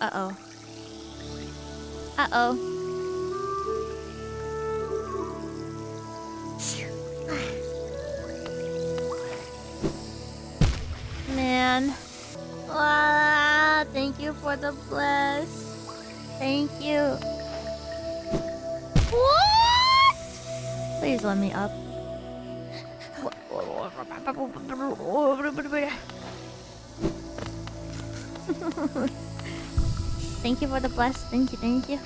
Uh-oh. Uh-oh. Man. Ah, thank you for the bless. Thank you. What? Please let me up. Thank you for the bless. Thank you, thank you.